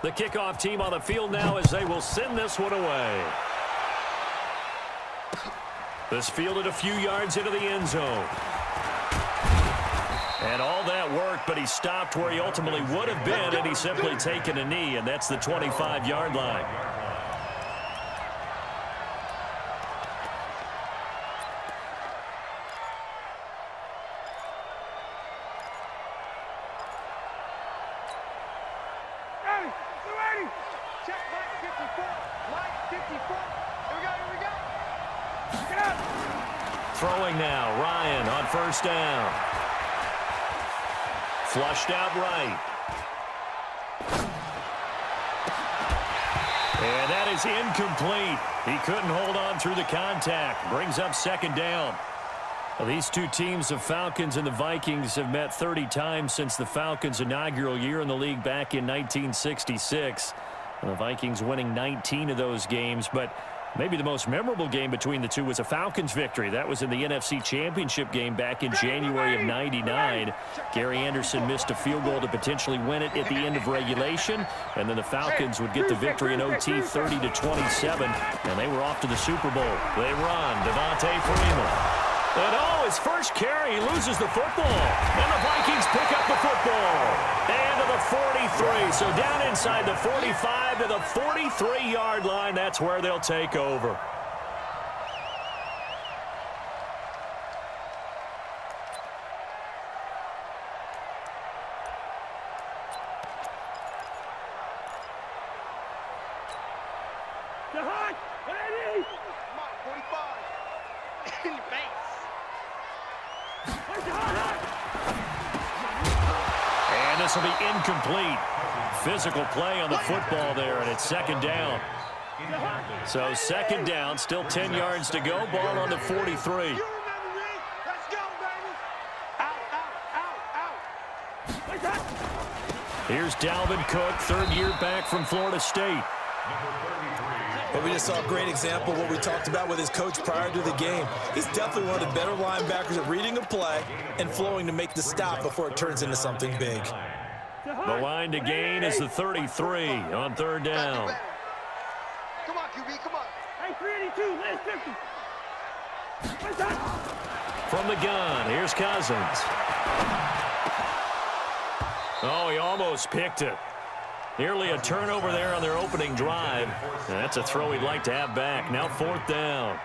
The kickoff team on the field now as they will send this one away. This fielded a few yards into the end zone. And all that worked, but he stopped where he ultimately would have been, and he's simply taken a knee, and that's the 25-yard line. Throwing now, Ryan on first down. Flushed out right. And that is incomplete. He couldn't hold on through the contact. Brings up second down. Well, these two teams, the Falcons and the Vikings, have met 30 times since the Falcons' inaugural year in the league back in 1966. And the Vikings winning 19 of those games, but maybe the most memorable game between the two was a Falcons victory. That was in the NFC Championship game back in January of '99. Gary Anderson missed a field goal to potentially win it at the end of regulation, and then the Falcons would get the victory in OT 30-27, and they were off to the Super Bowl. They run, Devontae Freeman. And his first carry, he loses the football. And the Vikings pick up the football. And to the 43. So down inside the 45 to the 43-yard line. That's where they'll take over. And this will be incomplete. Physical play on the football there, and it's second down. So second down, still 10 yards to go. Ball on the 43. Here's Dalvin Cook, third year back from Florida State. But we just saw a great example of what we talked about with his coach prior to the game. He's definitely one of the better linebackers at reading a play and flowing to make the stop before it turns into something big. The line to gain is the 33 on third down. Come on, QB, come on. Hey, 382, last 50. From the gun, here's Cousins. Oh, he almost picked it. Nearly a turnover there on their opening drive. And that's a throw he'd like to have back. Now fourth down.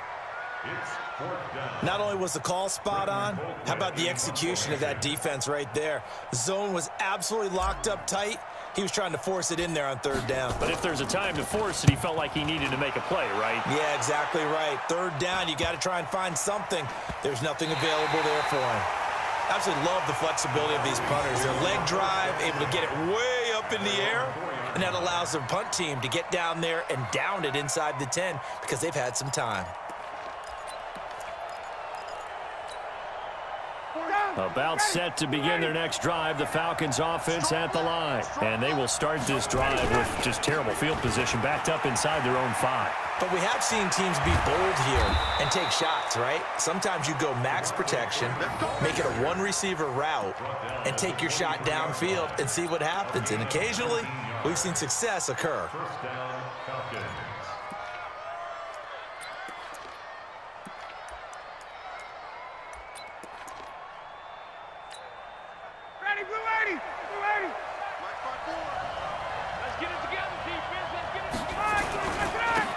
Not only was the call spot on, how about the execution of that defense right there? The zone was absolutely locked up tight. He was trying to force it in there on third down. But if there's a time to force it, he felt like he needed to make a play, right? Yeah, exactly right. Third down, you got to try and find something. There's nothing available there for him. Absolutely love the flexibility of these punters. Their leg drive, able to get it way up in the air, and that allows their punt team to get down there and down it inside the 10 because they've had some time. About set to begin their next drive, the Falcons offense at the line. And they will start this drive with just terrible field position, backed up inside their own 5. But we have seen teams be bold here and take shots, right? Sometimes you go max protection, make it a one-receiver route, and take your shot downfield and see what happens. And occasionally, we've seen success occur.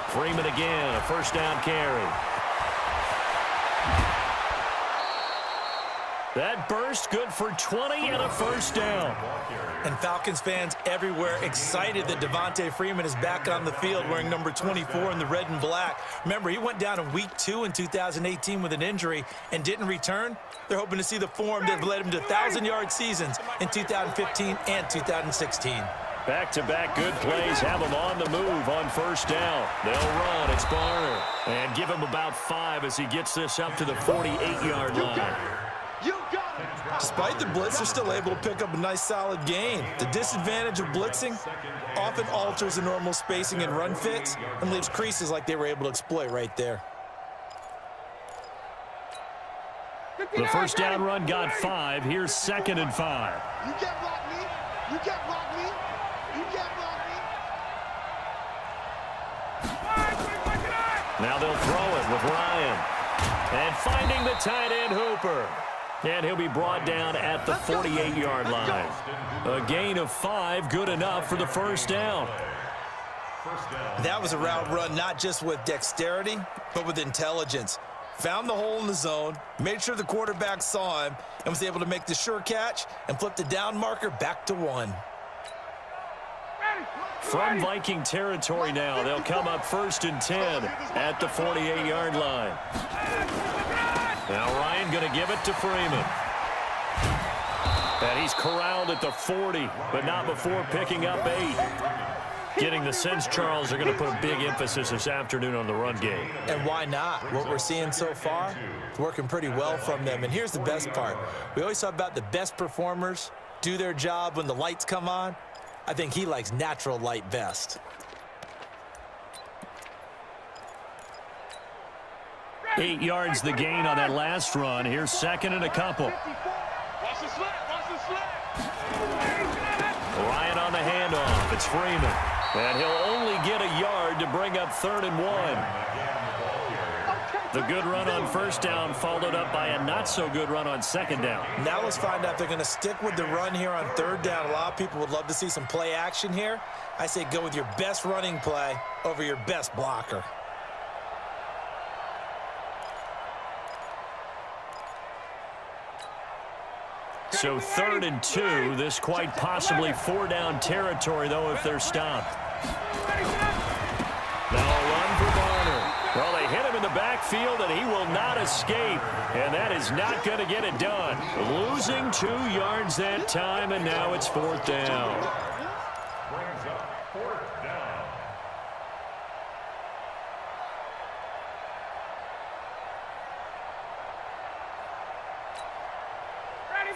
Freeman again, a first down carry. That burst good for 20 and a first down. And Falcons fans everywhere excited that Devontae Freeman is back on the field wearing number 24 in the red and black. Remember, he went down in week 2 in 2018 with an injury and didn't return. They're hoping to see the form that led him to 1,000-yard seasons in 2015 and 2016. Back-to-back good plays have them on the move on first down. They'll run. It's Barner. And give him about 5 as he gets this up to the 48-yard line. Despite the blitz, they're still able to pick up a nice, solid gain. The disadvantage of blitzing often alters the normal spacing and run fits and leaves creases like they were able to exploit right there. The first down run got 5. Here's second and 5. You can't block me. You can't block me. You can't block me. Now they'll throw it with Ryan. And finding the tight end Hooper. And he'll be brought down at the 48-yard line. A gain of 5, good enough for the first down. That was a route run not just with dexterity, but with intelligence. Found the hole in the zone, made sure the quarterback saw him, and was able to make the sure catch and flip the down marker back to 1. From Viking territory now, they'll come up 1st and 10 at the 48-yard line. Now Ryan going to give it to Freeman. And he's corralled at the 40, but not before picking up 8. Getting the sense Charles are going to put a big emphasis this afternoon on the run game. And why not? What we're seeing so far, it's working pretty well from them. And here's the best part. We always talk about the best performers do their job when the lights come on. I think he likes natural light best. 8 yards the gain on that last run. Here's 2nd and a couple. Ryan on the handoff. It's Freeman. And he'll only get a yard to bring up 3rd and 1. The good run on 1st down followed up by a not-so-good run on 2nd down. Now let's find out if they're going to stick with the run here on 3rd down. A lot of people would love to see some play action here. I say go with your best running play over your best blocker. So 3rd and 2, this quite possibly 4-down territory, though, if they're stopped. Now a run for Garner. Well, they hit him in the backfield, and he will not escape. And that is not going to get it done. Losing 2 yards that time, and now it's 4th down.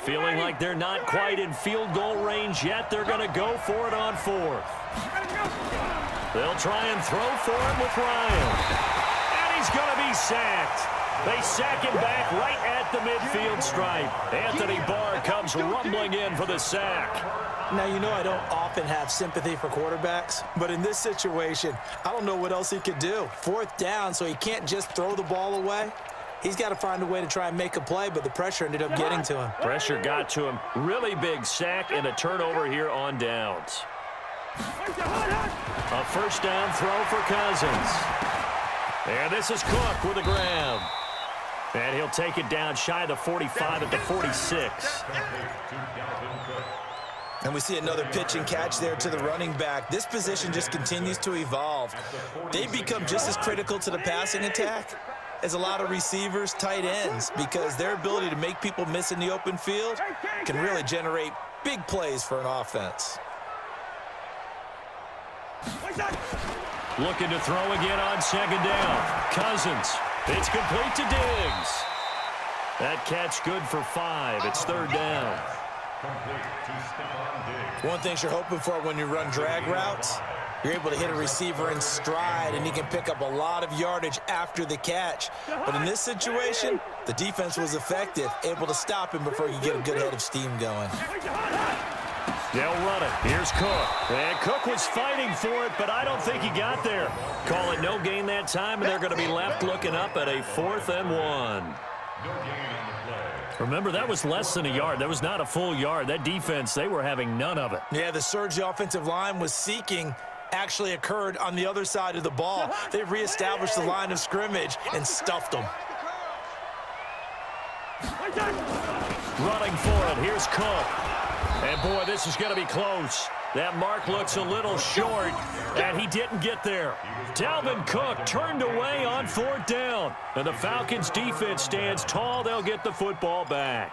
Feeling like they're not quite in field goal range yet. They're going to go for it on 4th. They'll try and throw for it with Ryan. And he's going to be sacked. They sack him back right at the midfield stripe. Anthony Barr comes rumbling in for the sack. Now, you know I don't often have sympathy for quarterbacks, but in this situation, I don't know what else he could do. 4th down, so he can't just throw the ball away. He's got to find a way to try and make a play, but the pressure ended up getting to him. Pressure got to him. Really big sack and a turnover here on downs. A 1st down throw for Cousins. And this is Cook with a grab. And he'll take it down shy of the 45 at the 46. And we see another pitch and catch there to the running back. This position just continues to evolve. They become just as critical to the passing attack as a lot of receivers, tight ends, because their ability to make people miss in the open field can really generate big plays for an offense. Looking to throw again on 2nd down. Cousins. It's complete to Diggs. That catch good for 5. It's 3rd down. One thing you're hoping for when you run drag routes, you're able to hit a receiver in stride, and he can pick up a lot of yardage after the catch. But in this situation, the defense was effective, able to stop him before you get a good head of steam going. They'll run it. Here's Cook. And Cook was fighting for it, but I don't think he got there. Call it no gain that time, and they're going to be left looking up at a 4th and 1. Remember, that was less than a yard. That was not a full yard. That defense, they were having none of it. Yeah, the surge the offensive line was seeking actually occurred on the other side of the ball. They reestablished the line of scrimmage and stuffed them. Running for it. Here's Cook. And, boy, this is going to be close. That mark looks a little short, and he didn't get there. Dalvin Cook turned away on 4th down. And the Falcons' defense stands tall. They'll get the football back.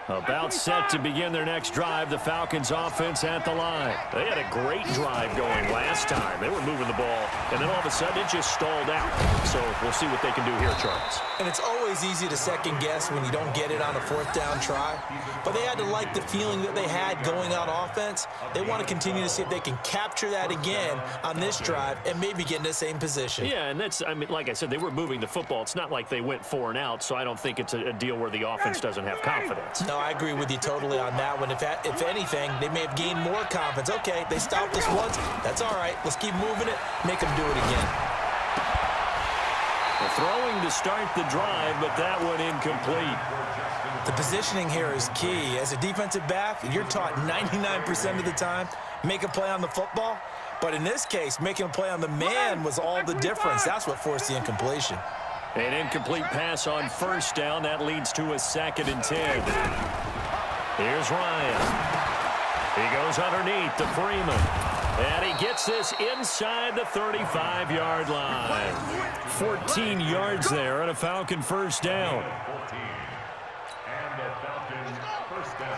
About set to begin their next drive, the Falcons offense at the line. They had a great drive going last time. They were moving the ball, and then all of a sudden it just stalled out. So we'll see what they can do here, Charles. And it's always easy to second guess when you don't get it on a 4th down try. But they had to like the feeling that they had going on offense. They want to continue to see if they can capture that again on this drive and maybe get in the same position. Yeah, and that's, I mean, like I said, they were moving the football. It's not like they went 4 and out, so I don't think it's a deal where the offense doesn't have confidence. No, I agree with you totally on that one. If anything, they may have gained more confidence. Okay, they stopped us once. That's all right. Let's keep moving it. Make them do it again. Throwing to start the drive, but that one incomplete. The positioning here is key. As a defensive back, you're taught 99% of the time, make a play on the football. But in this case, making a play on the man was all the difference. That's what forced the incompletion. An incomplete pass on first down. That leads to a 2nd and 10. Here's Ryan. He goes underneath to Freeman. And he gets this inside the 35-yard line. 14 yards there and a Falcon first down.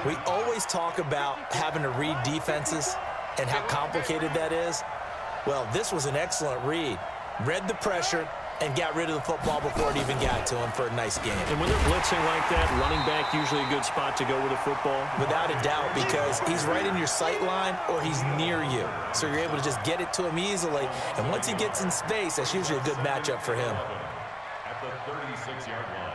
We always talk about having to read defenses and how complicated that is. Well, this was an excellent read. Read the pressure and got rid of the football before it even got to him for a nice game. And when they're blitzing like that, running back usually a good spot to go with a football? Without a doubt, because he's right in your sight line or he's near you. So you're able to just get it to him easily. And once he gets in space, that's usually a good matchup for him. At the 36-yard line.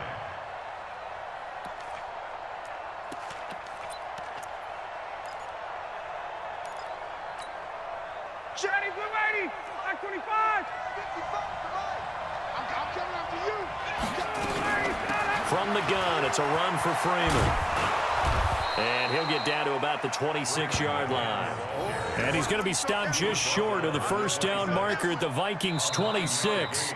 Shady, blue 80, back 25. 55, I'm coming after you. From the gun, it's a run for Freeman. And he'll get down to about the 26-yard line. And he's going to be stopped just short of the first down marker at the Vikings 26.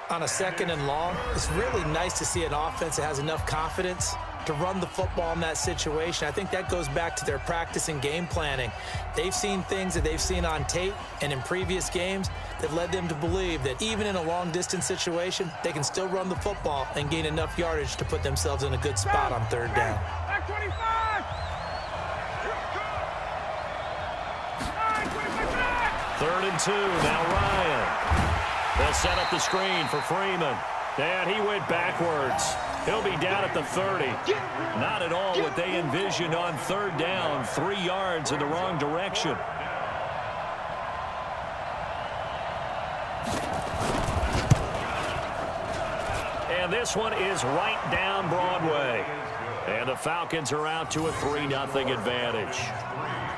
On a 2nd and long, it's really nice to see an offense that has enough confidence to run the football in that situation. I think that goes back to their practice and game planning. They've seen things that they've seen on tape and in previous games that led them to believe that even in a long-distance situation, they can still run the football and gain enough yardage to put themselves in a good spot on 3rd down. Back 25. 3rd and 2, now Ryan. They'll set up the screen for Freeman. And he went backwards. He'll be down at the 30. Not at all what they envisioned on 3rd down. 3 yards in the wrong direction. And this one is right down Broadway. And the Falcons are out to a 3-0 advantage.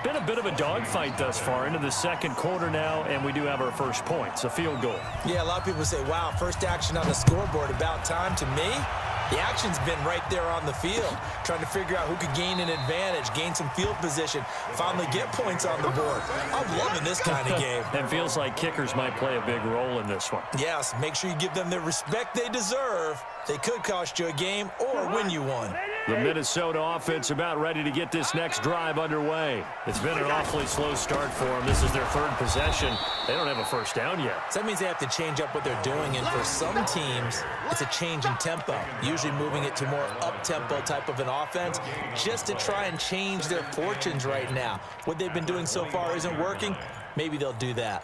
Been a bit of a dogfight thus far into the 2nd quarter now, and we do have our first points, a field goal. Yeah, a lot of people say, wow, first action on the scoreboard, about time. To me, the action's been right there on the field, trying to figure out who could gain an advantage, gain some field position, finally get points on the board. I'm loving this kind of game. It feels like kickers might play a big role in this one. Yes, make sure you give them the respect they deserve. They could cost you a game or win you one. The Minnesota offense about ready to get this next drive underway. It's been an awfully slow start for them. This is their 3rd possession. They don't have a first down yet. So that means they have to change up what they're doing, and for some teams, it's a change in tempo, usually moving it to more up-tempo type of an offense just to try and change their fortunes right now. What they've been doing so far isn't working. Maybe they'll do that.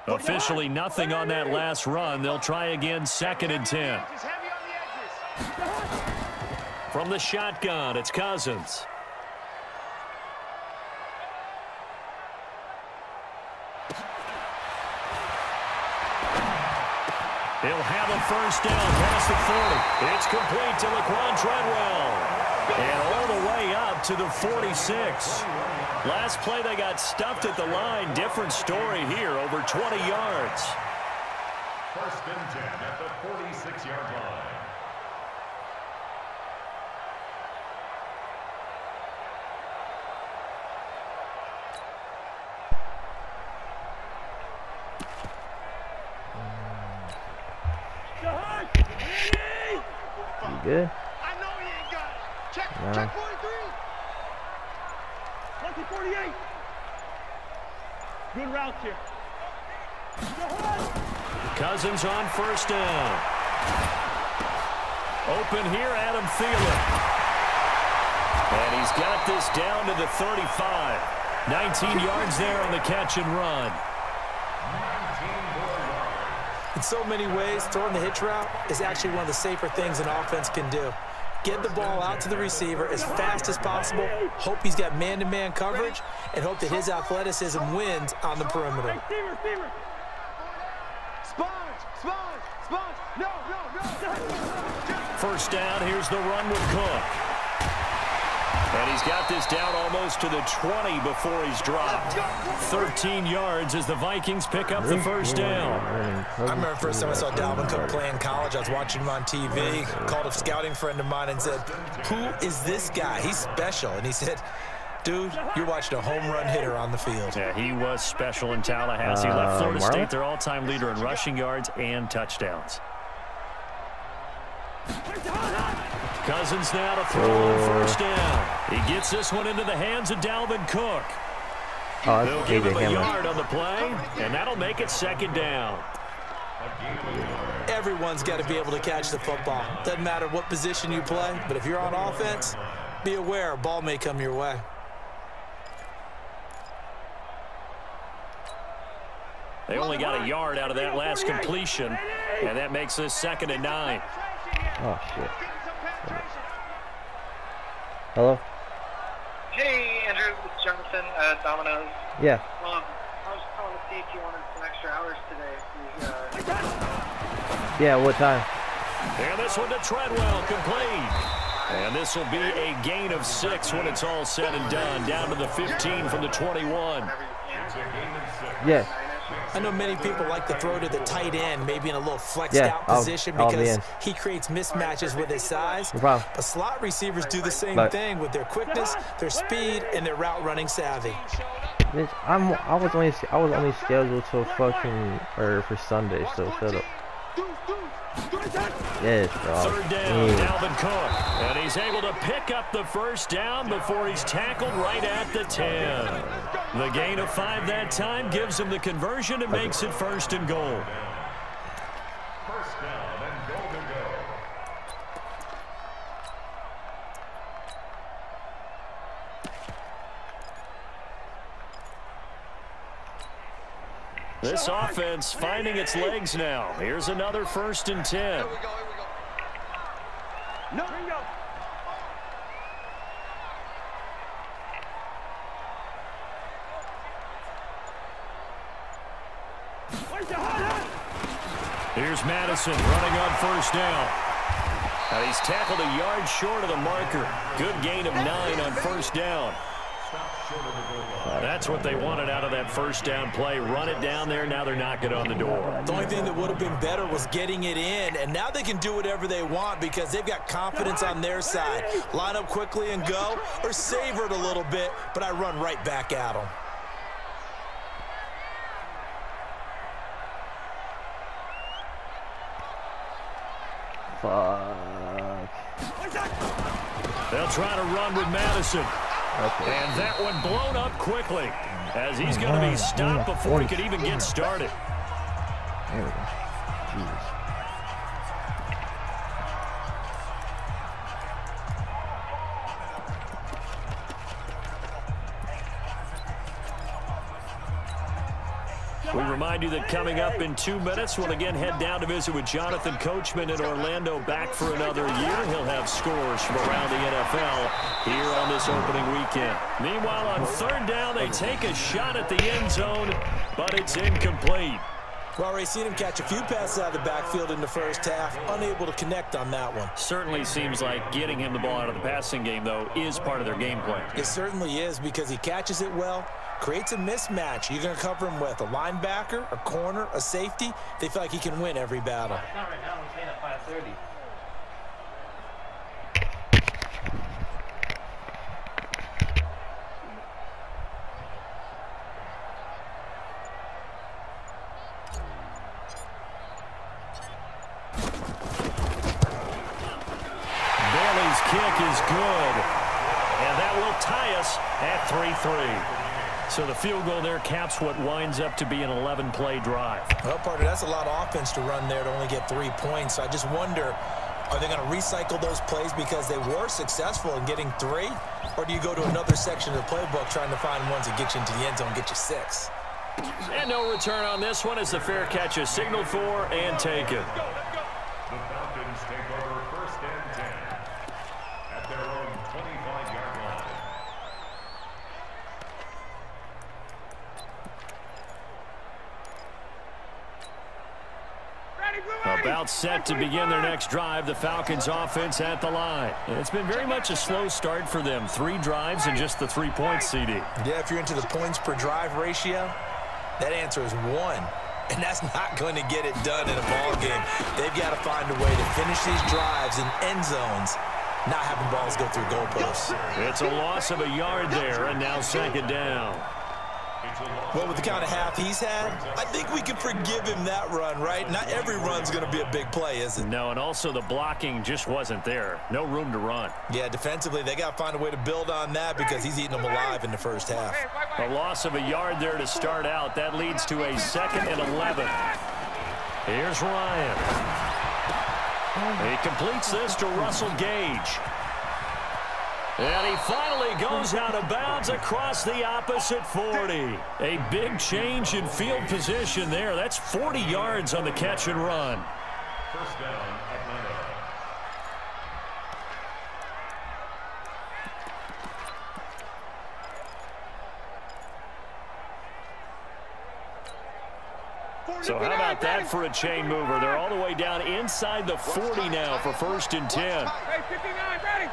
Officially nothing on that last run. They'll try again, 2nd and 10. From the shotgun, it's Cousins. He'll have a first down past the 40. It's complete to Laquan Treadwell. And all the way up to the 46. Last play, they got stuffed at the line. Different story here, over 20 yards. 1st and 10 at the 46-yard line. You good? I know he ain't got it. Check, No. check 43. 48. Good route here. Cousins on first down. Open here, Adam Thielen. And he's got this down to the 35. 19 yards there on the catch and run. In so many ways, throwing the hitch route is actually one of the safer things an offense can do. Get the ball out to the receiver as fast as possible, hope he's got man-to-man coverage, and hope that his athleticism wins on the perimeter. Sponge, sponge. No, no, no. First down, here's the run with Cook. And he's got this down almost to the 20 before he's dropped. 13 yards as the Vikings pick up the first down. I remember the first time I saw Dalvin Cook play in college. I was watching him on TV, called a scouting friend of mine and said, "Who is this guy? He's special." And he said, "Dude, you're watching a home run hitter on the field." Yeah, he was special in Tallahassee. Left Florida State their all-time leader in rushing yards and touchdowns. Cousins now to throw on first down. He gets this one into the hands of Dalvin Cook. They'll give him a yard on the play, and that'll make it second down. Everyone's got to be able to catch the football. Doesn't matter what position you play, but if you're on offense, be aware a ball may come your way. They only got a yard out of that last completion, and that makes this 2nd and 9. Oh, shit. Hello? Hey, Andrew, it's Jonathan, Domino's. Yeah. I was calling to see if you wanted some extra hours today. Yeah, what time? And this one to Treadwell, complete. And this will be a gain of 6 when it's all said and done, down to the 15 from the 21. Yes. I know many people like to throw to the tight end, maybe in a little flexed out position because he creates mismatches with his size. No, but slot receivers do the same thing with their quickness, their speed, and their route running savvy. Bitch, I was only scheduled till fucking for Sunday, so shut up. Yes, bro. 3rd down, Dalvin Cook. And he's able to pick up the first down before he's tackled right at the 10. The gain of 5 that time gives him the conversion and makes it 1st and goal. First down and goal to go. This offense finding its legs now. Here's another 1st and 10. Here we go. No. Here's Madison running on first down. Now he's tackled a yard short of the marker. Good gain of 9 on first down. That's what they wanted out of that first down play. Run it down there. Now they're knocking on the door. The only thing that would have been better was getting it in, and now they can do whatever they want because they've got confidence on their side. Line up quickly and go, or savor it a little bit, but I run right back at them. Fuck. They'll try to run with Madison. Okay. And that one blown up quickly as he's going to be stopped before he could even get started. There we go. Jesus. We remind you that coming up in 2 minutes, we'll again head down to visit with Jonathan Coachman in Orlando, back for another year. He'll have scores from around the NFL here on this opening weekend. Meanwhile, on 3rd down, they take a shot at the end zone, but it's incomplete. Well, Ray, seen him catch a few passes out of the backfield in the first half, unable to connect on that one. Certainly seems like getting him the ball out of the passing game, though, is part of their game plan. It certainly is because he catches it well, creates a mismatch. You're going to cover him with a linebacker, a corner, a safety. They feel like he can win every battle. Not right now. I'm playing at 5:30. Bailey's kick is good, and that will tie us at 3-3. So the field goal there caps what winds up to be an 11-play drive. Well, partner, that's a lot of offense to run there to only get 3 points. So I just wonder, are they going to recycle those plays because they were successful in getting 3? Or do you go to another section of the playbook trying to find ones that get you into the end zone and get you 6? And no return on this one as the fair catch is signaled for and taken. The Falcons take over 1st and 10 at their own 25-yard line. About set to begin their next drive, the Falcons offense at the line. And it's been very much a slow start for them. 3 drives and just the 3 points, CD. Yeah, if you're into the points per drive ratio, that answer is 1. And that's not going to get it done in a ball game. They've got to find a way to finish these drives in end zones, not having balls go through goalposts. It's a loss of a yard there, and now second down. Well, with the kind of half he's had, I think we can forgive him that run, right? Not every run's going to be a big play, is it? No, and also the blocking just wasn't there. No room to run. Yeah, defensively, they got to find a way to build on that because he's eating them alive in the first half. A loss of a yard there to start out. That leads to a 2nd and 11. Here's Ryan. He completes this to Russell Gage. And he finally goes out of bounds across the opposite 40. A big change in field position there. That's 40 yards on the catch and run. First down, Atlanta. So how about that for a chain mover? They're all the way down inside the 40 now for 1st and 10. Hey, 59, ready.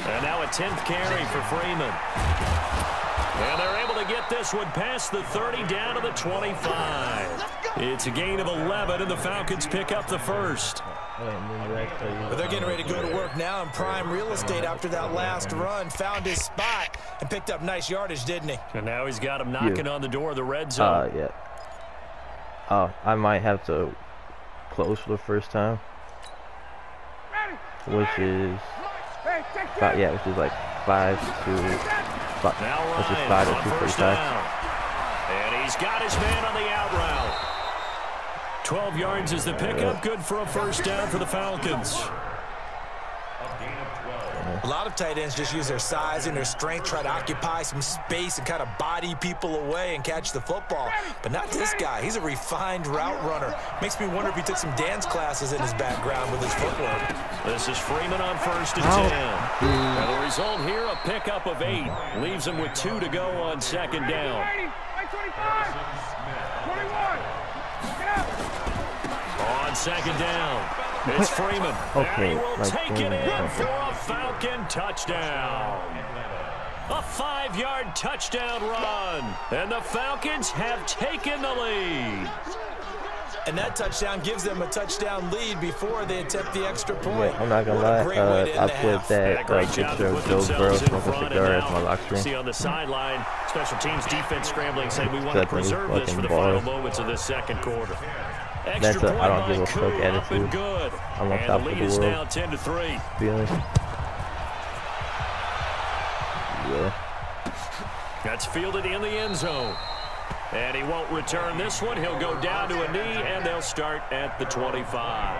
And now a 10th carry for Freeman. And they're able to get this one past the 30 down to the 25. It's a gain of 11, and the Falcons pick up the first. But they're getting ready to go to work now in prime real estate after that last run. Found his spot and picked up nice yardage, didn't he? And now he's got him knocking on the door of the red zone. Yeah. I might have to close for the first time. Which is which is like 5 to which is 5 to 245. And he's got his man on the out route. 12 yards is the pickup, good for a first down for the Falcons. A lot of tight ends just use their size and their strength, try to occupy some space and kind of body people away and catch the football. But not this guy. He's a refined route runner. Makes me wonder if he took some dance classes in his background with his footwork. This is Freeman on 1st and 10. And the result here, a pickup of 8. Leaves him with 2 to go on 2nd down. 25, 21, get up. On 2nd down, it's Freeman. Okay, and he will take it in for a Falcon touchdown. A 5-yard touchdown run. And the Falcons have taken the lead. And that touchdown gives them a touchdown lead before they attempt the extra point. Yeah, I'm not gonna lie. I put that picture of Joe Burrow smoking a cigar as my lock screen. See on the sideline, special teams defense scrambling, saying we want to preserve this for the final moments of this 2nd quarter. Extra point I don't give a by fuck Coop, attitude. and good. I'm on And top the of lead the is world. now 10-3. Feeling. Yeah. That's fielded in the end zone. And he won't return this one. He'll go down to a knee, and they'll start at the 25.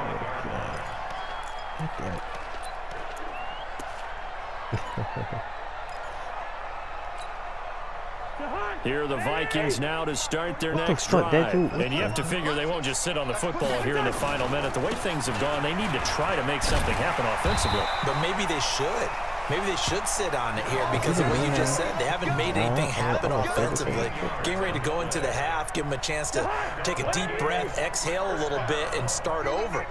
Here are the Vikings now to start their next drive. And you have to figure they won't just sit on the football here in the final minute. The way things have gone, they need to try to make something happen offensively. But maybe they should. Maybe they should sit on it here because of what you just said. They haven't made anything happen offensively. Getting ready to go into the half, give them a chance to take a deep breath, exhale a little bit, and start over.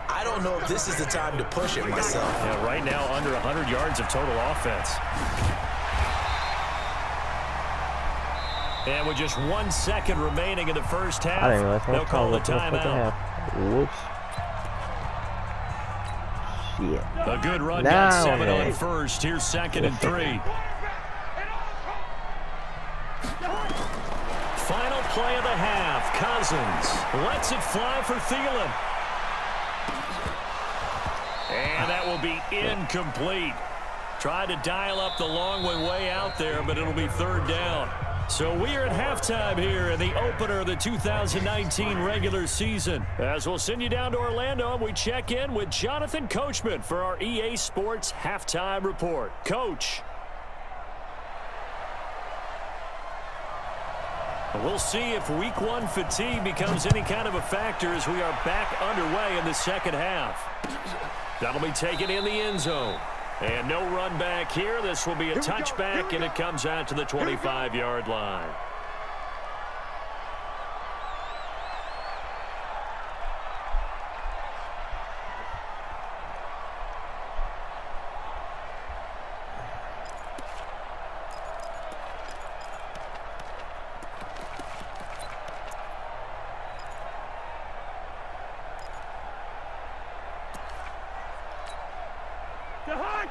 I don't know if this is the time to push it myself. Yeah, right now under 100 yards of total offense. And with just 1 second remaining in the first half, they'll call the timeout. Whoops. Shit. A good run, now got 7 on first. Here's 2nd and 3. Final play of the half. Cousins lets it fly for Thielen. And that will be incomplete. Tried to dial up the long way out there, but it'll be 3rd down. So we are at halftime here in the opener of the 2019 regular season. As we'll send you down to Orlando, and we check in with Jonathan Coachman for our EA Sports Halftime Report. Coach. We'll see if week 1 fatigue becomes any kind of a factor as we are back underway in the second half. That'll be taken in the end zone. And no run back here. This will be a touchback, and it comes out to the 25-yard line.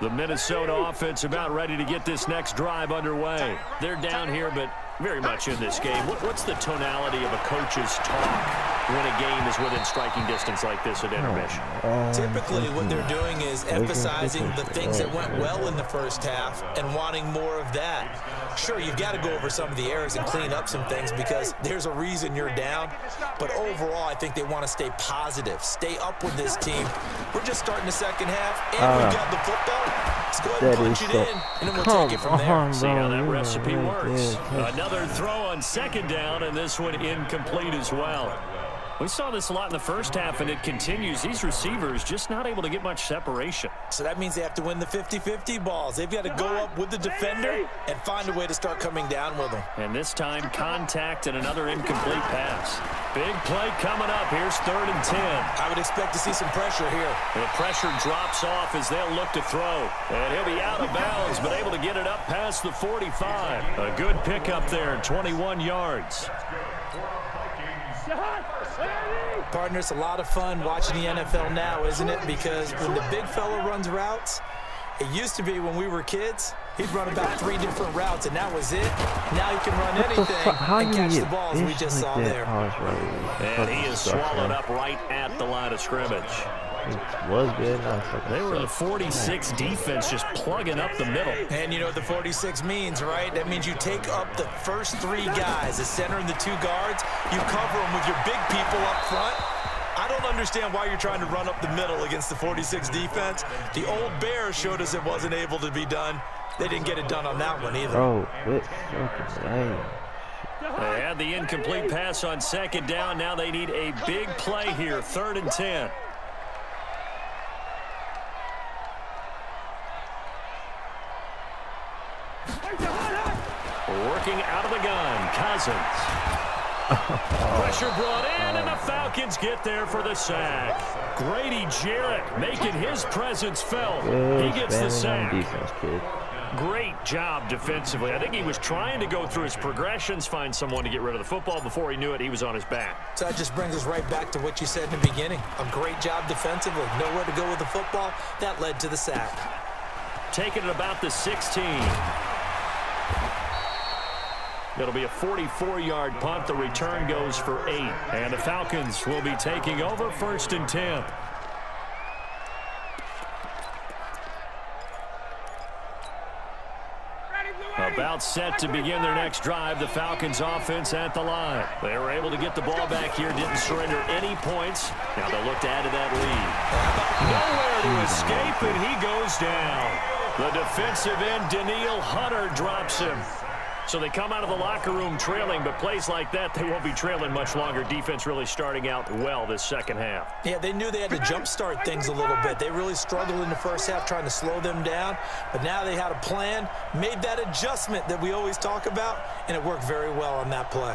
The Minnesota offense about ready to get this next drive underway. They're down here, but very much in this game. What's the tonality of a coach's talk when a game is within striking distance like this at intermission? Typically, what they're doing is emphasizing the things that went well in the first half and wanting more of that. Sure, you've got to go over some of the errors and clean up some things because there's a reason you're down. But overall, I think they want to stay positive, stay up with this team. We're just starting the second half, and we've got the football. Let's go ahead and punch it in, and then we'll take it from there. See how that recipe works. Another throw on second down, and this one incomplete as well. We saw this a lot in the first half, and it continues. These receivers just not able to get much separation. So that means they have to win the 50-50 balls. They've got to go up with the defender and find a way to start coming down with them. And this time, contact and another incomplete pass. Big play coming up. Here's 3rd and 10. I would expect to see some pressure here. The pressure drops off as they'll look to throw. And he'll be out of bounds, but able to get it up past the 45. A good pickup there, 21 yards. Partner, it's a lot of fun watching the NFL now, isn't it? Because when the big fella runs routes, it used to be when we were kids, he'd run about 3 different routes, and that was it. Now he can run anything and catch the balls we just saw there. And he is swallowed up right at the line of scrimmage. It was good. They were the 46 defense just plugging up the middle. And you know what the 46 means, right? That means you take up the first 3 guys, the center and the 2 guards. You cover them with your big people up front. I don't understand why you're trying to run up the middle against the 46 defense. The old Bears showed us it wasn't able to be done. They didn't get it done on that one either. Bro, quit fucking playing. They had the incomplete pass on second down. Now they need a big play here, 3rd and 10. Working out of the gun, Cousins. Pressure brought in, and the Falcons get there for the sack. Grady Jarrett making his presence felt. He gets the sack. Defense, kid. Great job defensively. I think he was trying to go through his progressions, find someone to get rid of the football. Before he knew it, he was on his back. So that just brings us right back to what you said in the beginning. A great job defensively. Nowhere to go with the football. That led to the sack. Taking it about the 16. It'll be a 44-yard punt. The return goes for 8. And the Falcons will be taking over 1st and 10. About set to begin their next drive. The Falcons offense at the line. They were able to get the ball back here. Didn't surrender any points. Now they'll look to add to that lead. Nowhere to escape, and he goes down. The defensive end, Daniil Hunter, drops him. So they come out of the locker room trailing, but plays like that, they won't be trailing much longer. Defense really starting out well this second half. Yeah, they knew they had to jumpstart things a little bit. They really struggled in the first half trying to slow them down, but now they had a plan, made that adjustment that we always talk about, and it worked very well on that play.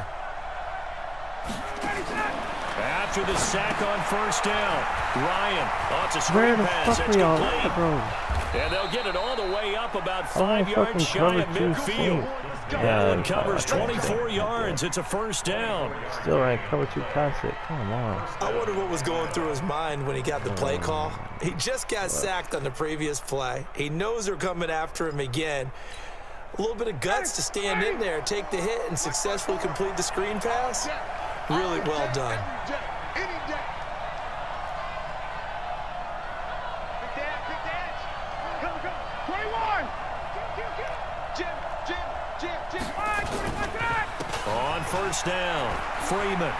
After the sack on 1st down, Ryan, it's a screen pass. It's complete. And they'll get it all the way up about 5 yards shy of midfield. Allen covers 24 yards. It's a 1st down. Still right, cover 2 concept. Come on. I wonder what was going through his mind when he got the play call. He just got sacked on the previous play. He knows they're coming after him again. A little bit of guts to stand in there, take the hit, and successfully complete the screen pass. Really well done. On 1st down, Freeman.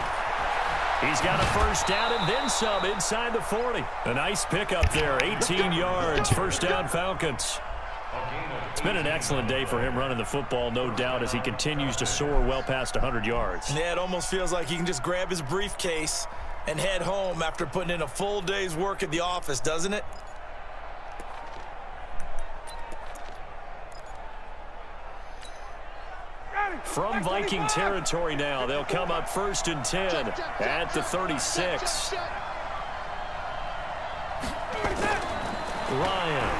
He's got a 1st down and then some inside the 40. A nice pickup there, 18 yards, 1st down Falcons. It's been an excellent day for him running the football, no doubt, as he continues to soar well past 100 yards. Yeah, it almost feels like he can just grab his briefcase and head home after putting in a full day's work at the office, doesn't it? From Viking territory now, they'll come up 1st and 10 at the 36. Ryan.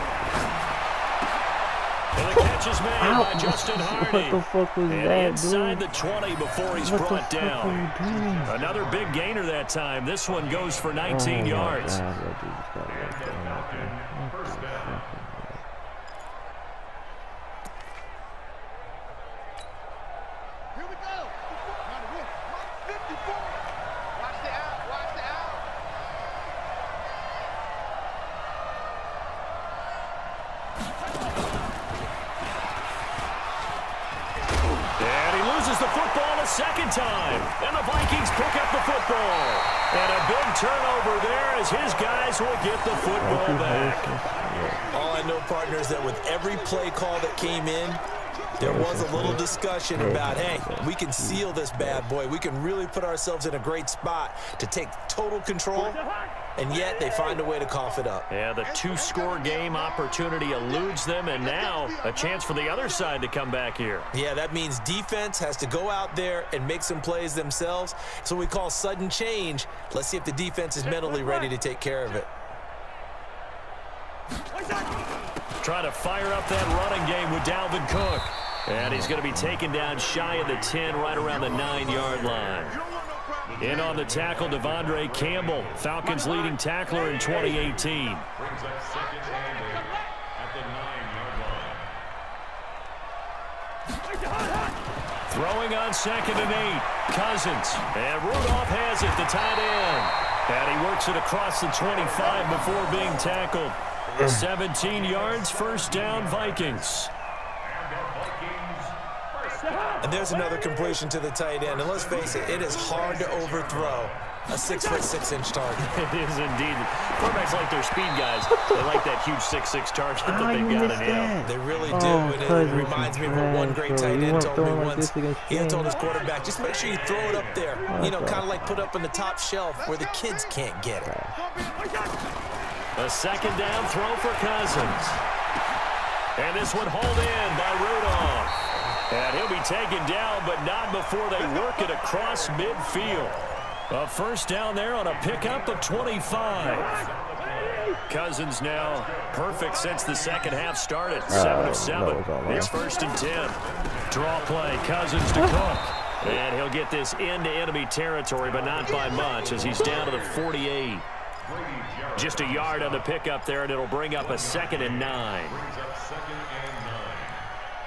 And the catch is made by Justin Hardy. What the fuck was and that, inside dude? the 20 before he's What brought the fuck down. are you doing? Another big gainer that time. This one goes for 19 yards. a second time. And the Vikings pick up the football. And a big turnover there as his guys will get the football back. All I know, partner, is that with every play call that came in, there was a little discussion about, hey, we can seal this bad boy. We can really put ourselves in a great spot to take total control, and yet they find a way to cough it up. Yeah, the 2-score game opportunity eludes them, and now a chance for the other side to come back here. Yeah, that means defense has to go out there and make some plays themselves. So we call sudden change. Let's see if the defense is mentally ready to take care of it. Trying to fire up that running game with Dalvin Cook. And he's going to be taken down shy of the 10, right around the 9-yard line. In on the tackle, Devondre Campbell, Falcons' leading tackler in 2018. Brings up second and 8 at the 9-yard line. Throwing on 2nd and 8, Cousins. And Rudolph has it, the tight end. And he works it across the 25 before being tackled. 17 yards, first down, Vikings. And there's another completion to the tight end. And let's face it, it is hard to overthrow a 6'6" target. It is indeed. Quarterbacks like their speed guys. They like that huge 6'6" target that they've got in him. They really do. And it reminds me of what one great tight end told me once. He had told his quarterback, just make sure you throw it up there. You know, kind of like put up on the top shelf where the kids can't get it. A second down throw for Cousins. And this one hauled in by Rudolph. And he'll be taken down, but not before they work it across midfield. A first down there on a pickup of 25. Cousins now perfect since the second half started. 7 of 7. It's 1st and 10. Draw play, Cousins to Cook. And he'll get this into enemy territory, but not by much as he's down to the 48. Just a yard on the pickup there, and it'll bring up a 2nd and 9. Brings up 2nd and 9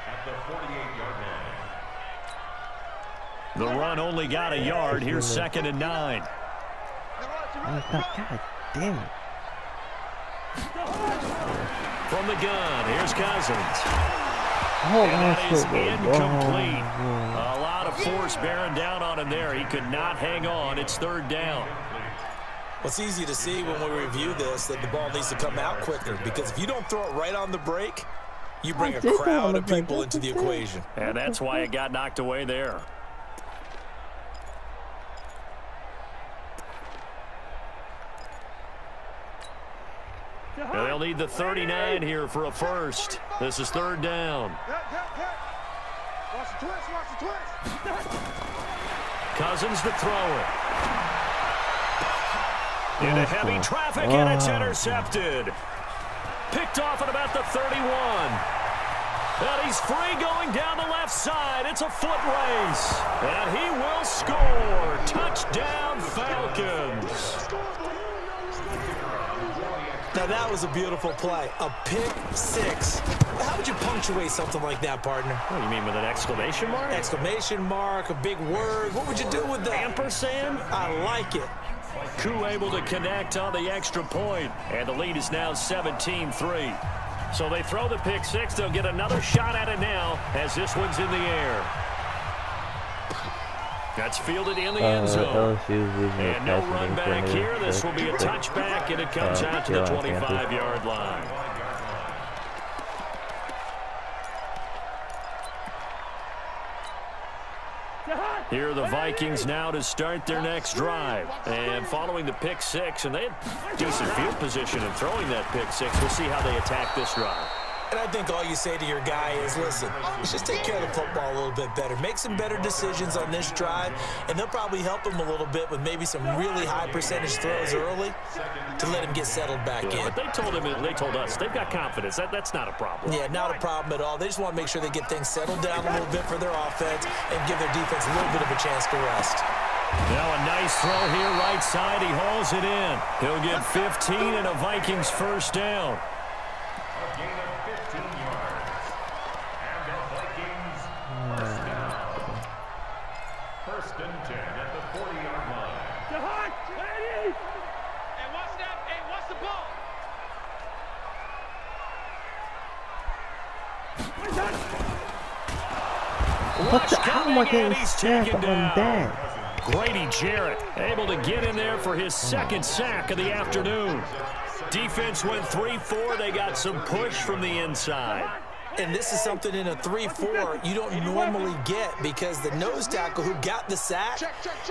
at the 48-yard line. The run only got a yard. Here's 2nd and 9. God damn it. From the gun, here's Cousins. Oh, And that is incomplete. Oh, A lot of force bearing down on him there. He could not hang on. It's 3rd down. Well, it's easy to see when we review this that the ball needs to come out quicker, because if you don't throw it right on the break, you bring a crowd of people into the equation. And that's why it got knocked away there. And they'll need the 39 here for a first. This is 3rd down. Watch the twist, watch the twist. Cousins to throw it. Into heavy traffic, and it's intercepted. Picked off at about the 31. And he's free going down the left side. It's a foot race. And he will score. Touchdown, Falcons. Now, that was a beautiful play. A pick six. How would you punctuate something like that, partner? What do you mean, with an exclamation mark? Exclamation mark, a big word. What would you do with that? Ampersand? I like it. Koo able to connect on the extra point. And the lead is now 17-3. So they throw the pick six. They'll get another shot at it now as this one's in the air. That's fielded in the end zone. And no run back here. This will be a touchback, and it comes out to the 25-yard line. Here are the Vikings now to start their next drive. And following the pick six, and they had decent field position in throwing that pick six. We'll see how they attack this drive. And I think all you say to your guy is, listen, let's just take care of the football a little bit better. Make some better decisions on this drive, and they'll probably help him a little bit with maybe some really high percentage throws early to let him get settled back in. But they told us, they've got confidence. That's not a problem. Yeah, not a problem at all. They just want to make sure they get things settled down a little bit for their offense and give their defense a little bit of a chance to rest. Now a nice throw here, right side. He hauls it in. He'll get 15 and a Vikings first down. A gain of 15 yards. And the Vikings first down. 1st and 10 at the 40-yard line. Hey, what's that? Hey, what's the ball? What the? How am I getting sacked on that? Grady Jarrett able to get in there for his second sack of the afternoon. Defense went 3-4. They got some push from the inside. And this is something in a 3-4 you don't normally get because the nose tackle who got the sack,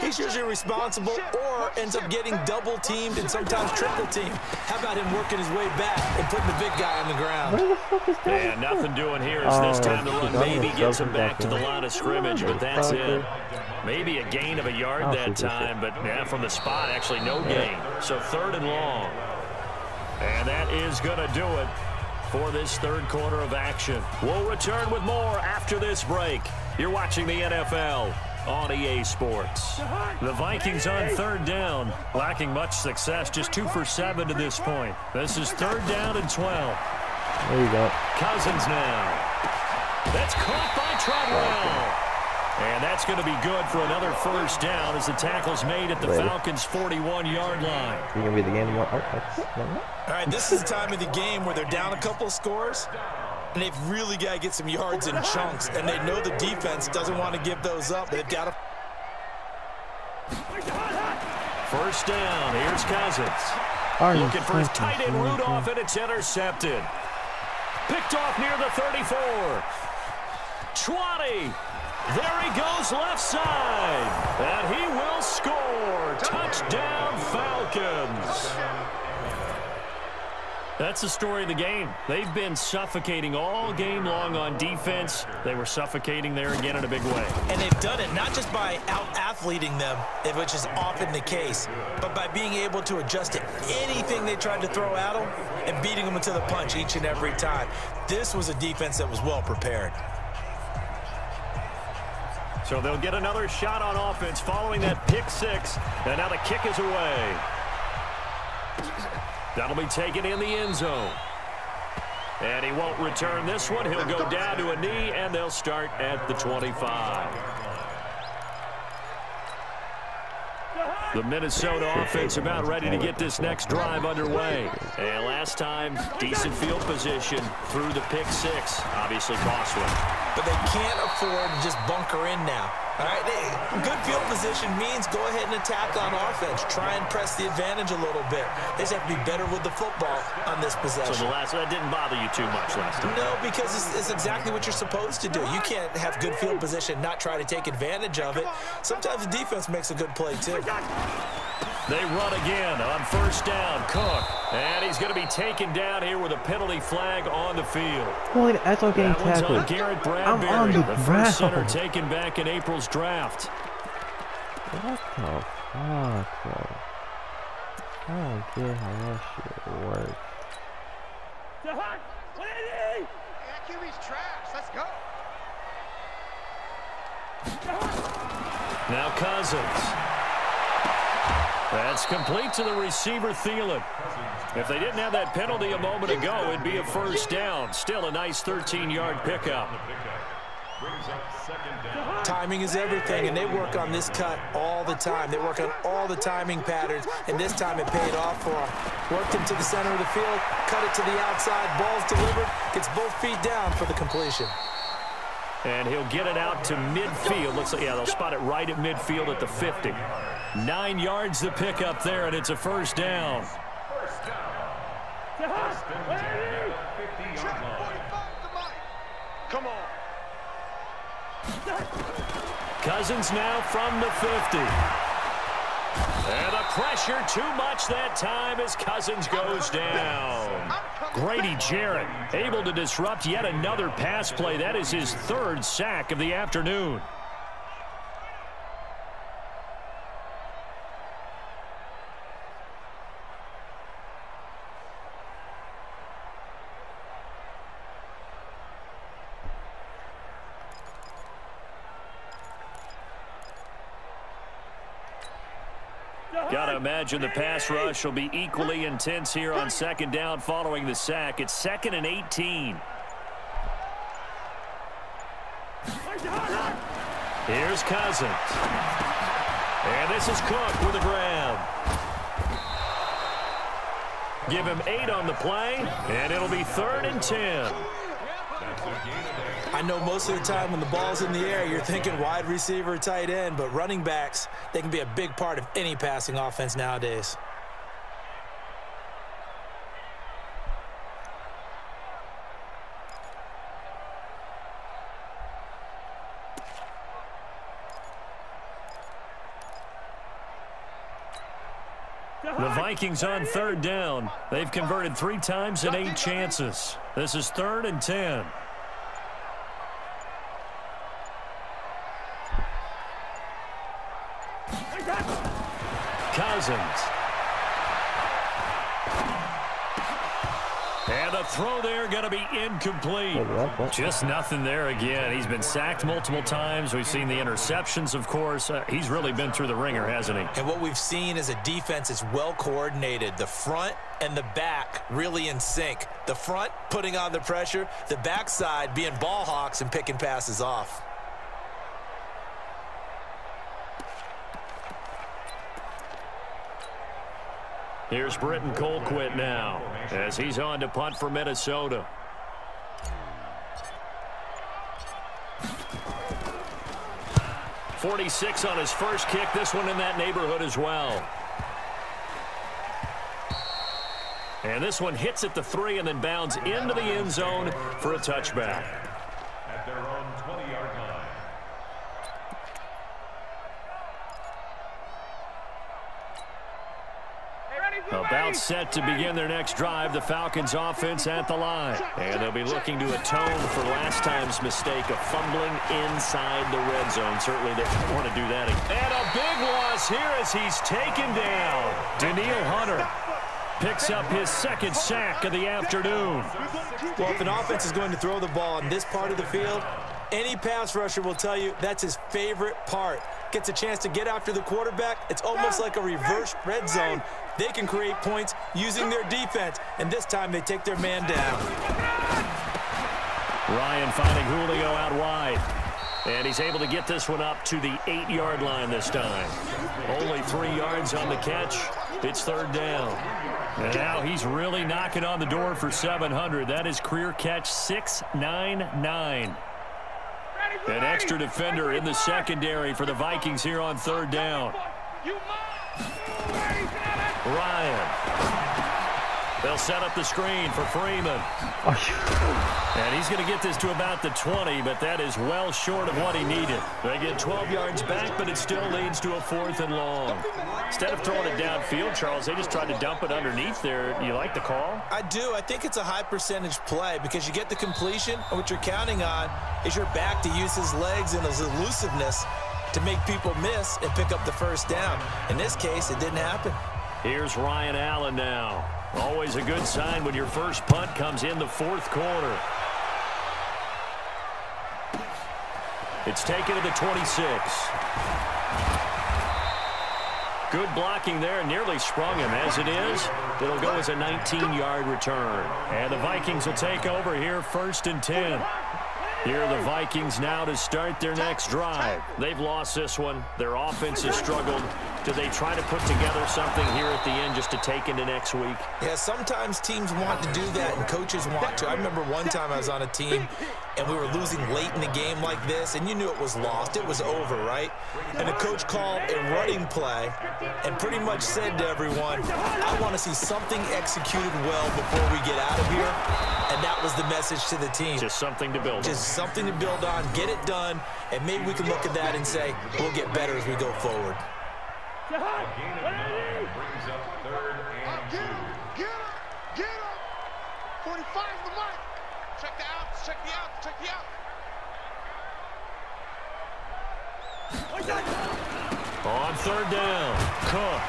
he's usually responsible or ends up getting double teamed and sometimes triple teamed. How about him working his way back and putting the big guy on the ground? Where the fuck is that? And nothing doing here as this time the run maybe gets him back to the line of scrimmage, but that's it. Maybe a gain of a yard that time, but yeah, from the spot, actually no gain. So 3rd and long. And that is going to do it for this third quarter of action. We'll return with more after this break. You're watching the NFL on EA Sports. The Vikings on 3rd down, lacking much success, just 2 for 7 to this point. This is 3rd down and 12. There you go. Cousins now. That's caught by Treadwell. And that's going to be good for another first down as the tackle's made at the Falcons' 41-yard line. You're going to be the game one. All right, this is the time of the game where they're down a couple of scores, and they've really got to get some yards in chunks, and they know the defense doesn't want to give those up. They've got to. First down. Here's Cousins. Looking for his tight end Rudolph, and it's intercepted. Picked off near the 34. 20. There he goes left side. And he will score. Touchdown, Falcons. That's the story of the game. They've been suffocating all game long on defense. They were suffocating there again in a big way. And they've done it not just by out-athleting them, which is often the case, but by being able to adjust to anything they tried to throw at them and beating them into the punch each and every time. This was a defense that was well prepared. So they'll get another shot on offense following that pick 6. And now the kick is away. That'll be taken in the end zone. And he won't return this one. He'll go down to a knee, and they'll start at the 25. The Minnesota offense about ready to get this next drive underway. And last time, decent field position through the pick 6. Obviously cost one. But they can't afford to just bunker in now. All right, good field position means go ahead and attack on offense. Try and press the advantage a little bit. They just have to be better with the football on this possession. So that didn't bother you too much last time? No, because it's exactly what you're supposed to do. You can't have good field position, not try to take advantage of it. Sometimes the defense makes a good play, too. They run again on first down. Cook. And he's going to be taken down here with a penalty flag on the field. Well, that's all getting tackled. On Garrett Bradbury, I'm on the first center taken back in April's draft. What the fuck, bro? I don't get how that shit works. Hey, that QB's trash. Let's go. Now Cousins. That's complete to the receiver, Thielen. If they didn't have that penalty a moment ago, it'd be a first down. Still a nice 13-yard pickup. Timing is everything, and they work on this cut all the time. They work on all the timing patterns, and this time it paid off for them. Worked him to the center of the field, cut it to the outside, ball's delivered, gets both feet down for the completion. And he'll get it out to midfield. Looks like, yeah, they'll spot it right at midfield at the 50. 9 yards to pick up there, and it's a first down. Come on. Cousins now from the 50. And the pressure too much that time as Cousins goes down. Grady Jarrett able to disrupt yet another pass play. That is his 3rd sack of the afternoon. Got to imagine the pass rush will be equally intense here on second down following the sack. It's 2nd and 18. Here's Cousins. And this is Cook with a grab. Give him 8 on the play, and it'll be 3rd and 10. I know most of the time when the ball's in the air, you're thinking wide receiver, tight end, but running backs, they can be a big part of any passing offense nowadays. The Vikings on 3rd down. They've converted 3 times in 8 chances. This is 3rd and 10. Cousins. And the throw there going to be incomplete. Just nothing there again. He's been sacked multiple times. We've seen the interceptions, of course. He's really been through the ringer, hasn't he? And what we've seen is a defense is well coordinated. The front and the back really in sync. The front putting on the pressure. The backside being ball hawks and picking passes off. Here's Britton Colquitt now as he's on to punt for Minnesota. .46 on his first kick. This one in that neighborhood as well. And this one hits at the 3 and then bounds into the end zone for a touchback. At their own 20-yard line. About set to begin their next drive, the Falcons offense at the line. And they'll be looking to atone for last time's mistake of fumbling inside the red zone. Certainly they want to do that again. And a big loss here as he's taken down. Danielle Hunter picks up his 2nd sack of the afternoon. Well, if an offense is going to throw the ball in this part of the field, any pass rusher will tell you that's his favorite part. Gets a chance to get after the quarterback. It's almost like a reverse red zone. They can create points using their defense, and this time they take their man down. Ryan finding Julio out wide. And he's able to get this one up to the 8-yard line this time. Only 3 yards on the catch. It's 3rd down. And now he's really knocking on the door for 700. That is career catch 699. An extra defender in the secondary for the Vikings here on 3rd down. Ryan. They'll set up the screen for Freeman. And he's going to get this to about the 20, but that is well short of what he needed. They get 12 yards back, but it still leads to a 4th and long. Instead of throwing it downfield, Charles, they just tried to dump it underneath there. You like the call? I do. I think it's a high percentage play because you get the completion, and what you're counting on is your back to use his legs and his elusiveness to make people miss and pick up the 1st down. In this case, it didn't happen. Here's Ryan Allen now. Always a good sign when your first punt comes in the 4th quarter. It's taken to the 26. Good blocking there, nearly sprung him. As it is, it'll go as a 19-yard return. And the Vikings will take over here 1st and 10. Here are the Vikings now to start their next drive. They've lost this one. Their offense has struggled. Do they try to put together something here at the end just to take into next week? Yeah, sometimes teams want to do that and coaches want to. I remember one time I was on a team and we were losing late in the game like this, and you knew it was lost. It was over, right? And the coach called a running play and pretty much said to everyone, I want to see something executed well before we get out of here. And that was the message to the team. Just something to build on. Just something to build on, get it done, and maybe we can look at that and say, we'll get better as we go forward. A gain of 9 brings up 3rd and 2. Get up. 45 the mark. Check the outs, check the outs, check the outs. On 3rd down, Cook.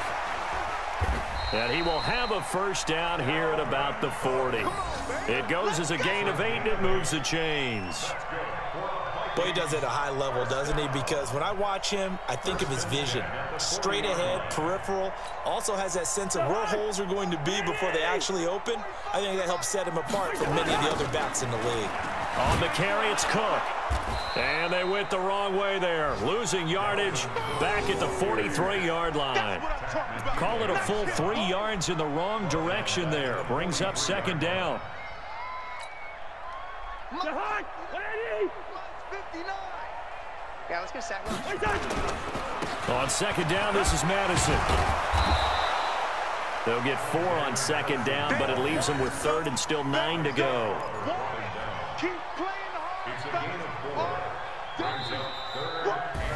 And he will have a 1st down here at about the 40. It goes as a gain of 8, and it moves the chains. Boy, he does it at a high level, doesn't he? Because when I watch him, I think of his vision. Straight ahead, peripheral. Also has that sense of where holes are going to be before they actually open. I think that helps set him apart from many of the other backs in the league. On the carry, it's Cook. And they went the wrong way there. Losing yardage back at the 43-yard line. Call it a full 3 yards in the wrong direction there. Brings up 2nd down. Yeah, let's go sack. On second down, this is Madison. They'll get 4 on second down, but it leaves them with 3rd and still 9 to go. Keep playing hard. It's a gain of 4. Brings up 3rd